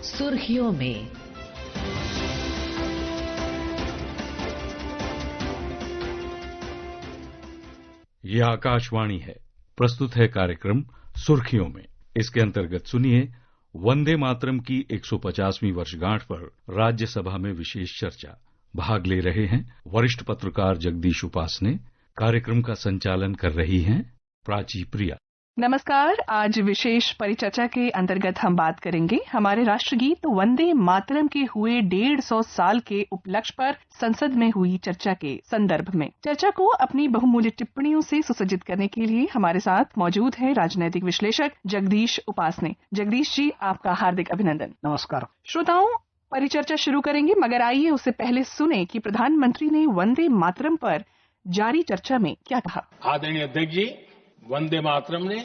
सुर्खियों में। यह आकाशवाणी है। प्रस्तुत है कार्यक्रम सुर्खियों में। इसके अंतर्गत सुनिए वंदे मातरम की 150वीं वर्षगांठ पर राज्यसभा में विशेष चर्चा। भाग ले रहे हैं वरिष्ठ पत्रकार जगदीश उपासने। कार्यक्रम का संचालन कर रही हैं प्राची प्रिया। नमस्कार। आज विशेष परिचर्चा के अंतर्गत हम बात करेंगे हमारे राष्ट्रगीत वंदे मातरम के हुए 150 साल के उपलक्ष्य पर संसद में हुई चर्चा के संदर्भ में। चर्चा को अपनी बहुमूल्य टिप्पणियों से सुसज्जित करने के लिए हमारे साथ मौजूद है राजनैतिक विश्लेषक जगदीश उपासने। जगदीश जी, आपका हार्दिक अभिनंदन। नमस्कार। श्रोताओं, परिचर्चा शुरू करेंगे, मगर आइए उससे पहले सुने कि प्रधानमंत्री ने वंदे मातरम पर जारी चर्चा में क्या कहा। आदरणीय अध्यक्ष जी, वंदे मातरम ने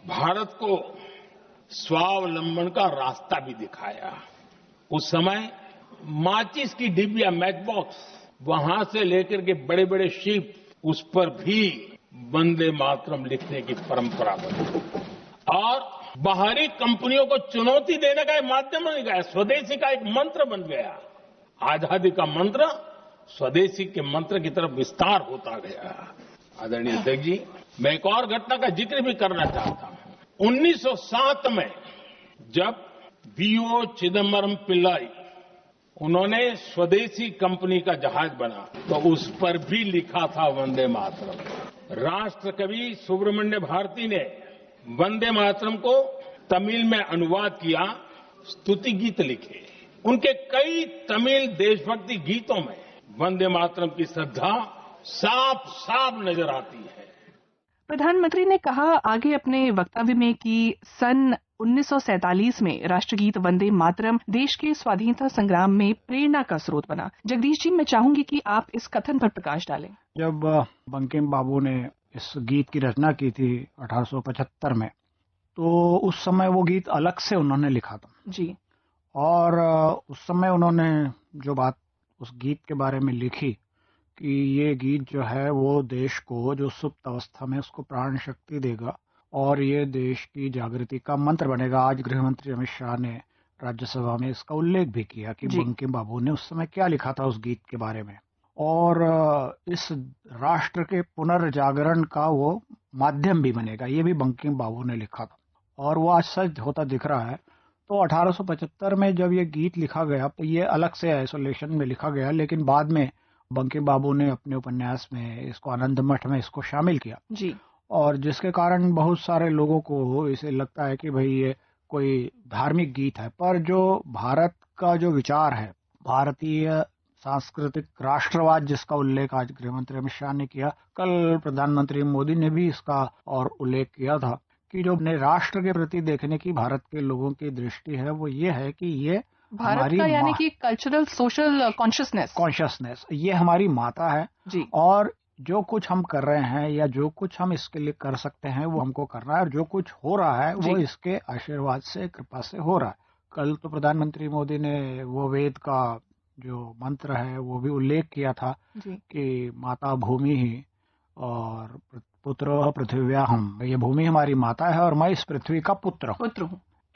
भारत को स्वावलंबन का रास्ता भी दिखाया। उस समय माचिस की डिब्बिया, मैच बॉक्स, वहां से लेकर के बड़े बड़े शिप, उस पर भी वंदे मातरम लिखने की परंपरा बनी और बाहरी कंपनियों को चुनौती देने का एक माध्यम बन गया। स्वदेशी का एक मंत्र बन गया। आजादी का मंत्र स्वदेशी के मंत्र की तरफ विस्तार होता गया। आदरणीय अध्यक्ष जी, मैं एक और घटना का जिक्र भी करना चाहता हूं। 1907 में जब वीओ चिदम्बरम पिल्लाई, उन्होंने स्वदेशी कंपनी का जहाज बना तो उस पर भी लिखा था वंदे मातरम। राष्ट्र कवि सुब्रमण्य भारती ने वंदे मातरम को तमिल में अनुवाद किया, स्तुति गीत लिखे। उनके कई तमिल देशभक्ति गीतों में वंदे मातरम की श्रद्धा साफ साफ नजर आती है। प्रधानमंत्री ने कहा आगे अपने वक्तव्य में कि सन 1947 में राष्ट्रगीत वंदे मातरम देश के स्वाधीनता संग्राम में प्रेरणा का स्रोत बना। जगदीश जी, मैं चाहूंगी कि आप इस कथन पर प्रकाश डालें। जब बंकिम बाबू ने इस गीत की रचना की थी 1875 में, तो उस समय वो गीत अलग से उन्होंने लिखा था जी। और उस समय उन्होंने जो बात उस गीत के बारे में लिखी कि ये गीत जो है वो देश को, जो सुप्त अवस्था में, उसको प्राण शक्ति देगा और ये देश की जागृति का मंत्र बनेगा। आज गृह मंत्री अमित शाह ने राज्यसभा में इसका उल्लेख भी किया कि बंकिम बाबू ने उस समय क्या लिखा था उस गीत के बारे में, और इस राष्ट्र के पुनर्जागरण का वो माध्यम भी बनेगा। ये भी बंकिम बाबू ने लिखा था और वो आज सच होता दिख रहा है। तो 1875 में जब ये गीत लिखा गया तो ये अलग से आइसोलेशन में लिखा गया, लेकिन बाद में बंकिम बाबू ने अपने उपन्यास में इसको आनंद मठ में इसको शामिल किया जी। और जिसके कारण बहुत सारे लोगों को इसे लगता है कि भाई ये कोई धार्मिक गीत है, पर जो भारत का जो विचार है, भारतीय सांस्कृतिक राष्ट्रवाद, जिसका उल्लेख आज गृह मंत्री अमित शाह ने किया, कल प्रधानमंत्री मोदी ने भी इसका और उल्लेख किया था कि जो अपने राष्ट्र के प्रति देखने की भारत के लोगों की दृष्टि है वो ये है कि ये भारत का, यानी कि कल्चरल सोशल कॉन्शियसनेस, ये हमारी माता है जी। और जो कुछ हम कर रहे हैं या जो कुछ हम इसके लिए कर सकते हैं वो हमको करना है, और जो कुछ हो रहा है वो इसके आशीर्वाद से, कृपा से हो रहा है। कल तो प्रधानमंत्री मोदी ने वो वेद का जो मंत्र है वो भी उल्लेख किया था कि माता भूमि ही और पुत्र पृथ्व्याहम, ये भूमि हमारी माता है और मैं इस पृथ्वी का पुत्र हूँ।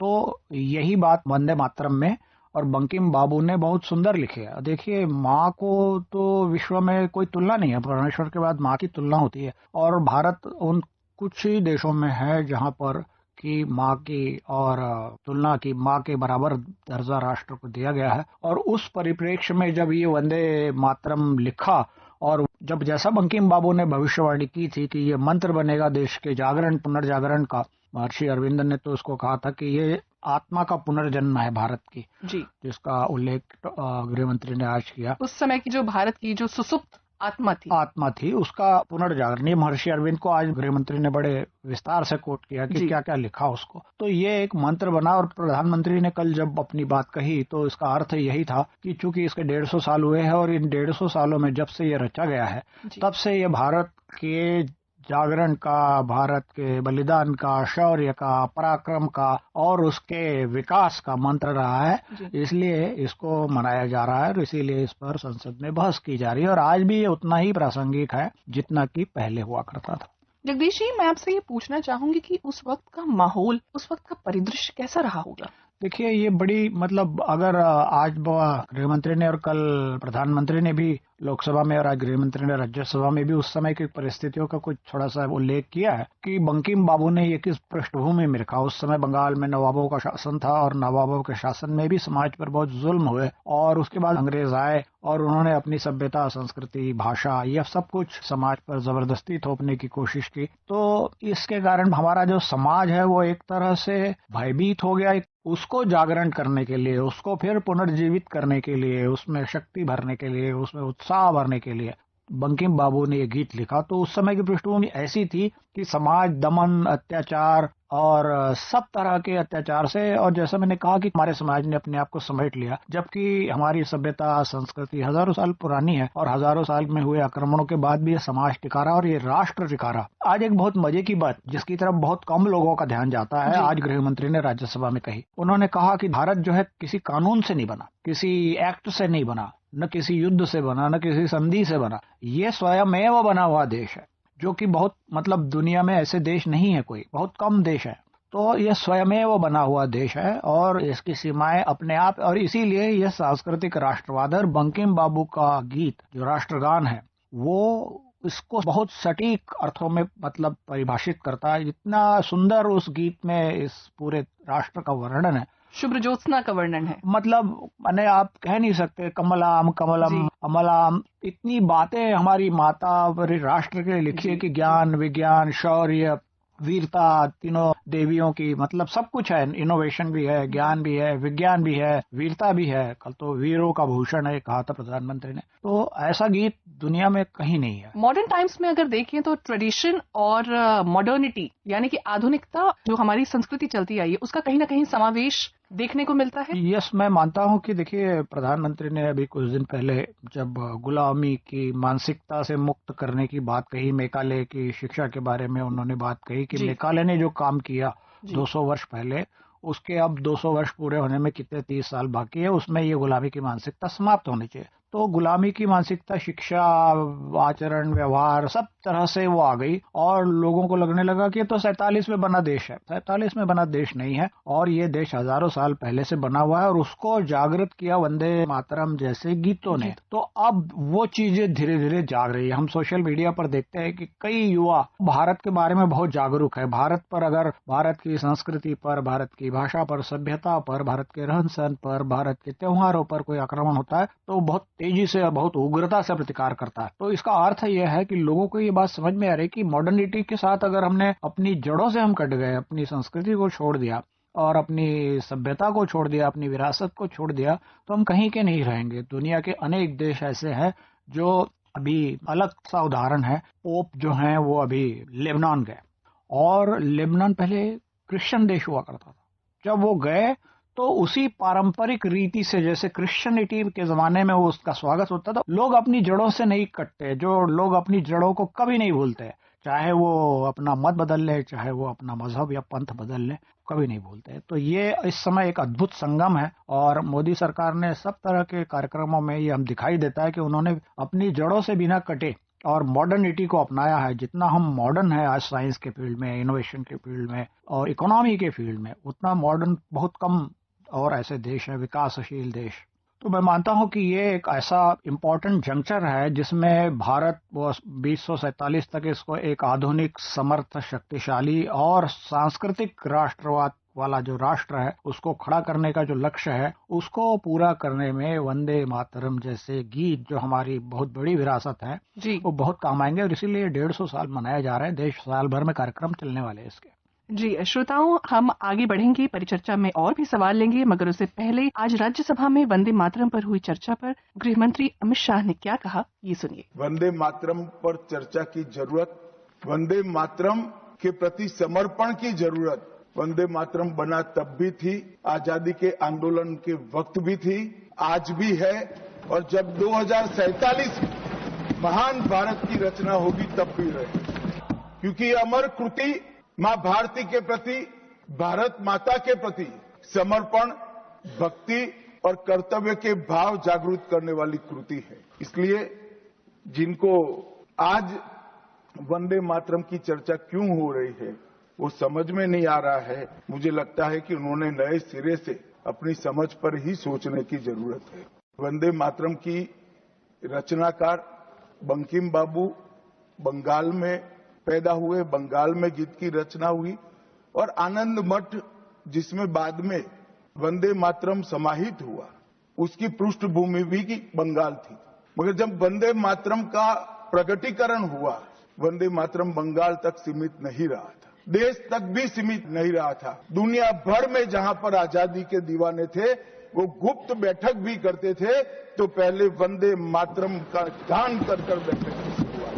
तो यही बात वंदे मातरम में और बंकिम बाबू ने बहुत सुंदर लिखी है। देखिए, माँ को तो विश्व में कोई तुलना नहीं है, परमेश्वर के बाद माँ की तुलना होती है और भारत उन कुछ ही देशों में है जहाँ पर कि माँ की और तुलना की, माँ के बराबर दर्जा राष्ट्र को दिया गया है। और उस परिप्रेक्ष्य में जब ये वंदे मातरम लिखा और जब जैसा बंकिम बाबू ने भविष्यवाणी की थी कि ये मंत्र बनेगा देश के जागरण, पुनर्जागरण का, महर्षि अरविंद ने तो उसको कहा था कि ये आत्मा का पुनर्जन्म है भारत की जी, जिसका उल्लेख गृह मंत्री ने आज किया। उस समय की जो भारत की जो सुसुप्त आत्मा थी उसका पुनर्जागरण, ये महर्षि अरविंद को आज गृह मंत्री ने बड़े विस्तार से कोट किया कि क्या क्या लिखा उसको। तो ये एक मंत्र बना और प्रधानमंत्री ने कल जब अपनी बात कही तो इसका अर्थ यही था कि चूंकि इसके 150 साल हुए हैं और इन 150 सालों में जब से ये रचा गया है तब से ये भारत के जागरण का, भारत के बलिदान का, शौर्य का, पराक्रम का और उसके विकास का मंत्र रहा है। इसलिए इसको मनाया जा रहा है और इसीलिए इस पर संसद में बहस की जा रही है और आज भी ये उतना ही प्रासंगिक है जितना कि पहले हुआ करता था। जगदीश जी, मैं आपसे ये पूछना चाहूंगी कि उस वक्त का माहौल, उस वक्त का परिदृश्य कैसा रहा होगा? देखिए, ये बड़ी मतलब अगर आज गृह मंत्री ने और कल प्रधानमंत्री ने भी लोकसभा में और आज गृह मंत्री ने राज्यसभा में भी उस समय की परिस्थितियों का कुछ थोड़ा सा उल्लेख किया है कि बंकिम बाबू ने ये किस पृष्ठभूमि में रखा। उस समय बंगाल में नवाबों का शासन था और नवाबों के शासन में भी समाज पर बहुत जुल्म हुए और उसके बाद अंग्रेज आए और उन्होंने अपनी सभ्यता, संस्कृति, भाषा, यह सब कुछ समाज पर जबरदस्ती थोपने की कोशिश की। तो इसके कारण हमारा जो समाज है वो एक तरह से भयभीत हो गया। उसको जागरण करने के लिए, उसको फिर पुनर्जीवित करने के लिए, उसमें शक्ति भरने के लिए, उसमें उत्साह भरने के लिए बंकिम बाबू ने ये गीत लिखा। तो उस समय की पृष्ठभूमि ऐसी थी कि समाज दमन, अत्याचार और सब तरह के अत्याचार से, और जैसा मैंने कहा कि हमारे समाज ने अपने आप को समेट लिया, जबकि हमारी सभ्यता, संस्कृति हजारों साल पुरानी है और हजारों साल में हुए आक्रमणों के बाद भी ये समाज टिका रहा और ये राष्ट्र टिका रहा। आज एक बहुत मजे की बात जिसकी तरफ बहुत कम लोगों का ध्यान जाता है, आज गृह मंत्री ने राज्यसभा में कही। उन्होंने कहा कि भारत जो है किसी कानून से नहीं बना, किसी एक्ट से नहीं बना, न किसी युद्ध से बना, न किसी संधि से बना, ये स्वयमेव बना हुआ देश है, जो कि बहुत मतलब दुनिया में ऐसे देश नहीं है, कोई बहुत कम देश है। तो ये स्वयमेव बना हुआ देश है और इसकी सीमाएं अपने आप, और इसीलिए यह सांस्कृतिक राष्ट्रवाद और बंकिम बाबू का गीत जो राष्ट्रगान है वो इसको बहुत सटीक अर्थों में मतलब परिभाषित करता है। इतना सुंदर उस गीत में इस पूरे राष्ट्र का वर्णन है, शुभ्र ज्योत्सना का वर्णन है। मतलब मैंने आप कह नहीं सकते कमलाम कमलम अमलाम, इतनी बातें हमारी माता राष्ट्र के लिए लिखी है कि ज्ञान, विज्ञान, शौर्य, वीरता, तीनों देवियों की मतलब सब कुछ है। इनोवेशन भी है, ज्ञान भी है, विज्ञान भी है, वीरता भी है। कल तो वीरों का भूषण है कहा था प्रधानमंत्री ने। तो ऐसा गीत दुनिया में कहीं नहीं है। मॉडर्न टाइम्स में अगर देखें तो ट्रेडिशन और मॉडर्निटी यानी कि आधुनिकता जो हमारी संस्कृति चलती आई है उसका कहीं ना कहीं समावेश देखने को मिलता है। यस, मैं मानता हूं कि देखिए प्रधानमंत्री ने अभी कुछ दिन पहले जब गुलामी की मानसिकता से मुक्त करने की बात कही, मेकाले की शिक्षा के बारे में उन्होंने बात कही कि मेकाले ने जो काम किया 200 वर्ष पहले, उसके अब 200 वर्ष पूरे होने में कितने 30 साल बाकी है, उसमें ये गुलामी की मानसिकता समाप्त होनी चाहिए। तो गुलामी की मानसिकता शिक्षा, आचरण, व्यवहार सब तरह से वो आ गई और लोगों को लगने लगा कि ये तो 47 में बना देश है। 47 में बना देश नहीं है और ये देश हजारों साल पहले से बना हुआ है और उसको जागृत किया वंदे मातरम जैसे गीतों ने। तो अब वो चीजें धीरे धीरे जाग रही है। हम सोशल मीडिया पर देखते हैं कि कई युवा भारत के बारे में बहुत जागरूक है। भारत पर अगर भारत की संस्कृति पर, भारत की भाषा पर, सभ्यता पर, भारत के रहन सहन पर, भारत के त्योहारों पर कोई आक्रमण होता है तो बहुत तेजी से, बहुत उग्रता से प्रतिकार करता है। तो इसका अर्थ यह है कि लोगों को ये बात समझ में आ रही है कि मॉडर्निटी के साथ अगर हमने अपनी जड़ों से हम कट गए, अपनी संस्कृति को छोड़ दिया और अपनी सभ्यता को छोड़ दिया, अपनी विरासत को छोड़ दिया, तो हम कहीं के नहीं रहेंगे। दुनिया के अनेक देश ऐसे हैं जो अभी अलग सा उदाहरण है, पोप जो हैं वो अभी लेबनान गए और लेबनान पहले क्रिश्चियन देश हुआ करता था। जब वो गए तो उसी पारंपरिक रीति से, जैसे क्रिश्चियनिटी के जमाने में वो उसका स्वागत होता था। लोग अपनी जड़ों से नहीं कटते, जो लोग अपनी जड़ों को कभी नहीं भूलते, चाहे वो अपना मत बदल ले, चाहे वो अपना मजहब या पंथ बदल ले, कभी नहीं भूलते। तो ये इस समय एक अद्भुत संगम है और मोदी सरकार ने सब तरह के कार्यक्रमों में ये हम दिखाई देता है कि उन्होंने अपनी जड़ों से बिना कटे और मॉडर्निटी को अपनाया है। जितना हम मॉडर्न है आज साइंस के फील्ड में, इनोवेशन के फील्ड में और इकोनॉमी के फील्ड में, उतना मॉडर्न बहुत कम और ऐसे देश है, विकासशील देश। तो मैं मानता हूं कि ये एक ऐसा इम्पोर्टेंट जंक्चर है जिसमें भारत वो 2047 तक इसको एक आधुनिक, समर्थ, शक्तिशाली और सांस्कृतिक राष्ट्रवाद वाला जो राष्ट्र है उसको खड़ा करने का जो लक्ष्य है उसको पूरा करने में वंदे मातरम जैसे गीत जो हमारी बहुत बड़ी विरासत है वो बहुत काम आएंगे और इसीलिए 150 साल मनाया जा रहा है। देश साल भर में कार्यक्रम चलने वाले हैं इसके। जी श्रोताओं, हम आगे बढ़ेंगे, परिचर्चा में और भी सवाल लेंगे, मगर उससे पहले आज राज्यसभा में वंदे मातरम पर हुई चर्चा पर गृह मंत्री अमित शाह ने क्या कहा, ये सुनिए। वंदे मातरम पर चर्चा की जरूरत, वंदे मातरम के प्रति समर्पण की जरूरत, वंदे मातरम बना तब भी थी, आजादी के आंदोलन के वक्त भी थी, आज भी है और जब 2047 में महान भारत की रचना होगी तब भी रहे, क्योंकि अमर कृति मां भारती के प्रति, भारत माता के प्रति समर्पण, भक्ति और कर्तव्य के भाव जागृत करने वाली कृति है। इसलिए जिनको आज वंदे मातरम की चर्चा क्यों हो रही है वो समझ में नहीं आ रहा है। मुझे लगता है कि उन्होंने नए सिरे से अपनी समझ पर ही सोचने की जरूरत है। वंदे मातरम की रचनाकार बंकिम बाबू बंगाल में पैदा हुए, बंगाल में गीत की रचना हुई और आनंद मठ जिसमें बाद में वंदे मातरम समाहित हुआ, उसकी पृष्ठभूमि भी की बंगाल थी। मगर जब वंदे मातरम का प्रकटीकरण हुआ, वंदे मातरम बंगाल तक सीमित नहीं रहा था, देश तक भी सीमित नहीं रहा था। दुनिया भर में जहां पर आजादी के दीवाने थे वो गुप्त बैठक भी करते थे तो पहले वंदे मातरम का गान कर बैठक की शुरुआत।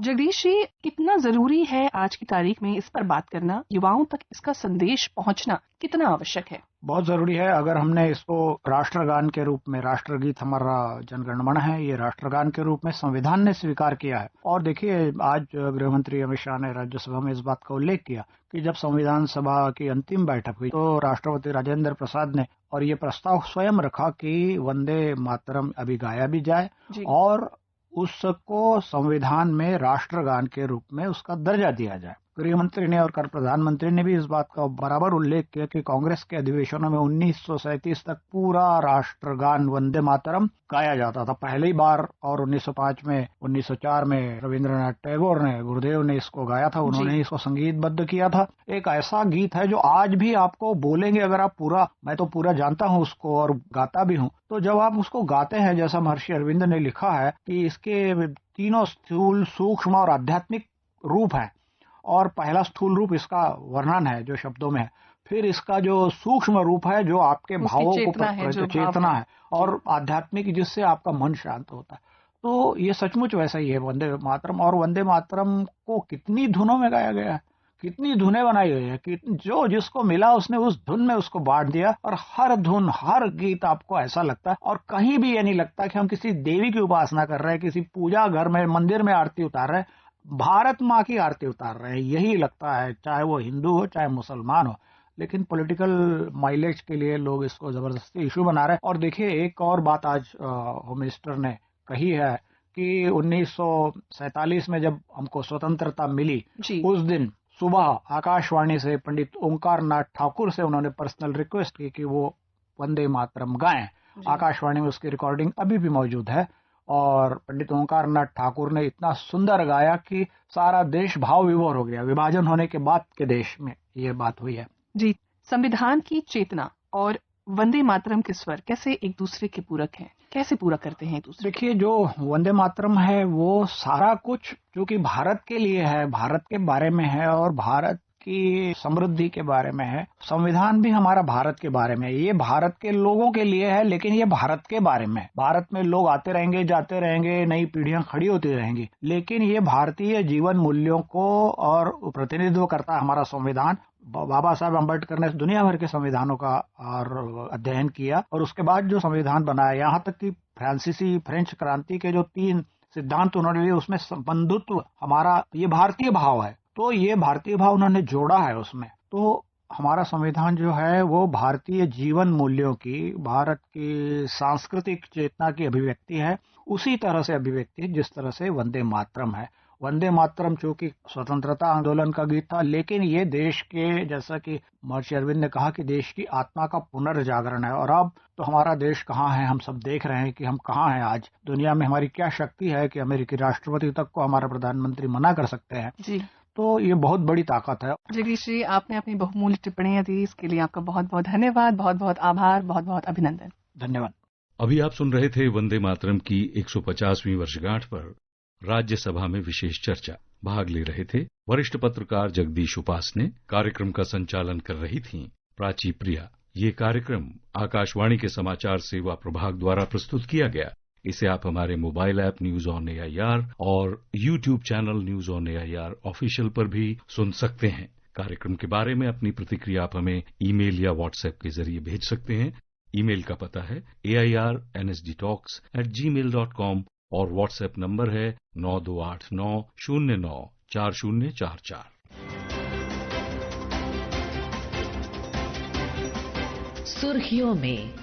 जगदीश जी, कितना जरूरी है आज की तारीख में इस पर बात करना, युवाओं तक इसका संदेश पहुंचना कितना आवश्यक है? बहुत जरूरी है। अगर हमने इसको राष्ट्रगान के रूप में, राष्ट्रगीत हमारा जनगणमन है, ये राष्ट्रगान के रूप में संविधान ने स्वीकार किया है। और देखिए, आज गृह मंत्री अमित शाह ने राज्यसभा में इस बात का उल्लेख किया कि जब संविधान सभा की अंतिम बैठक हुई तो राष्ट्रपति राजेंद्र प्रसाद ने और ये प्रस्ताव स्वयं रखा कि वंदे मातरम अभी गाया भी जाए और उसको संविधान में राष्ट्रगान के रूप में उसका दर्जा दिया जाए। गृह मंत्री ने और कर प्रधानमंत्री ने भी इस बात का बराबर उल्लेख किया कि कांग्रेस के अधिवेशनों में 1937 तक पूरा राष्ट्रगान वंदे मातरम गाया जाता था पहली बार, और 1905 में 1904 में रविंद्रनाथ टैगोर ने, गुरुदेव ने इसको गाया था, उन्होंने इसको संगीतबद्ध किया था। एक ऐसा गीत है जो आज भी आपको बोलेंगे अगर आप पूरा, मैं तो पूरा जानता हूँ उसको और गाता भी हूँ, तो जब आप उसको गाते हैं, जैसा महर्षि अरविंद ने लिखा है कि इसके तीनों स्थूल, सूक्ष्म और आध्यात्मिक रूप है। और पहला स्थूल रूप इसका वर्णन है जो शब्दों में है, फिर इसका जो सूक्ष्म रूप है जो आपके भावों को चेतना है, और आध्यात्मिक जिससे आपका मन शांत होता है। तो ये सचमुच वैसा ही है वंदे मातरम। और वंदे मातरम को कितनी धुनों में गाया गया है, कितनी धुनें बनाई गई है कि जो जिसको मिला उसने उस धुन में उसको बांट दिया, और हर धुन, हर गीत आपको ऐसा लगता है, और कहीं भी ये नहीं लगता कि हम किसी देवी की उपासना कर रहे हैं, किसी पूजा घर में, मंदिर में आरती उतार रहे हैं, भारत माँ की आरती उतार रहे हैं, यही लगता है, चाहे वो हिंदू हो चाहे मुसलमान हो। लेकिन पॉलिटिकल माइलेज के लिए लोग इसको जबरदस्ती इशू बना रहे हैं। और देखिए, एक और बात आज होम मिनिस्टर ने कही है कि 1947 में जब हमको स्वतंत्रता मिली, उस दिन सुबह आकाशवाणी से पंडित ओंकार नाथ ठाकुर से उन्होंने पर्सनल रिक्वेस्ट की कि वो वंदे मातरम गाएं। आकाशवाणी में उसकी रिकॉर्डिंग अभी भी मौजूद है, और पंडित ओंकार नाथ ठाकुर ने इतना सुंदर गाया कि सारा देश भाव विभोर हो गया। विभाजन होने के बाद के देश में ये बात हुई है। जी, संविधान की चेतना और वंदे मातरम के स्वर कैसे एक दूसरे के पूरक हैं, कैसे पूरा करते हैं एक दूसरे? देखिए, जो वंदे मातरम है वो सारा कुछ जो कि भारत के लिए है, भारत के बारे में है और भारत की समृद्धि के बारे में है। संविधान भी हमारा भारत के बारे में है, ये भारत के लोगों के लिए है, लेकिन ये भारत के बारे में है। भारत में लोग आते रहेंगे, जाते रहेंगे, नई पीढ़ियां खड़ी होती रहेंगी, लेकिन ये भारतीय जीवन मूल्यों को और प्रतिनिधित्व करता है हमारा संविधान। बाबा साहब अम्बेडकर ने दुनिया भर के संविधानों का और अध्ययन किया, और उसके बाद जो संविधान बनाया, यहाँ तक कि फ्रेंच क्रांति के जो 3 सिद्धांत उन्होंने लिए, उसमें बंधुत्व हमारा ये भारतीय भाव है, तो ये भारतीय भाव उन्होंने जोड़ा है उसमें। तो हमारा संविधान जो है वो भारतीय जीवन मूल्यों की, भारत की सांस्कृतिक चेतना की अभिव्यक्ति है, उसी तरह से अभिव्यक्ति है जिस तरह से वंदे मातरम है। वंदे मातरम चूंकि स्वतंत्रता आंदोलन का गीत था, लेकिन ये देश के, जैसा कि महर्षि अरविंद ने कहा, कि देश की आत्मा का पुनर्जागरण है। और अब तो हमारा देश कहाँ है, हम सब देख रहे हैं कि हम कहाँ हैं आज दुनिया में। हमारी क्या शक्ति है कि अमेरिकी राष्ट्रपति तक को हमारा प्रधानमंत्री मना कर सकते हैं जी। तो ये बहुत बड़ी ताकत है। जगदीश जी, आपने अपनी बहुमूल्य टिप्पणियां दी, इसके लिए आपका बहुत बहुत धन्यवाद, बहुत बहुत आभार, बहुत बहुत अभिनंदन। धन्यवाद। अभी आप सुन रहे थे वंदे मातरम की 150वीं वर्षगांठ पर राज्यसभा में विशेष चर्चा। भाग ले रहे थे वरिष्ठ पत्रकार जगदीश उपासने। कार्यक्रम का संचालन कर रही थीं प्राची प्रिया। ये कार्यक्रम आकाशवाणी के समाचार सेवा प्रभाग द्वारा प्रस्तुत किया गया। इसे आप हमारे mobile app news on AIR और YouTube channel news on AIR official पर भी सुन सकते हैं। कार्यक्रम के बारे में अपनी प्रतिक्रिया आप हमें ईमेल या व्हाट्सएप के जरिए भेज सकते हैं। ईमेल का पता है airnsdtalks@gmail.com और व्हाट्सएप नंबर है 9289094044। सुर्खियों में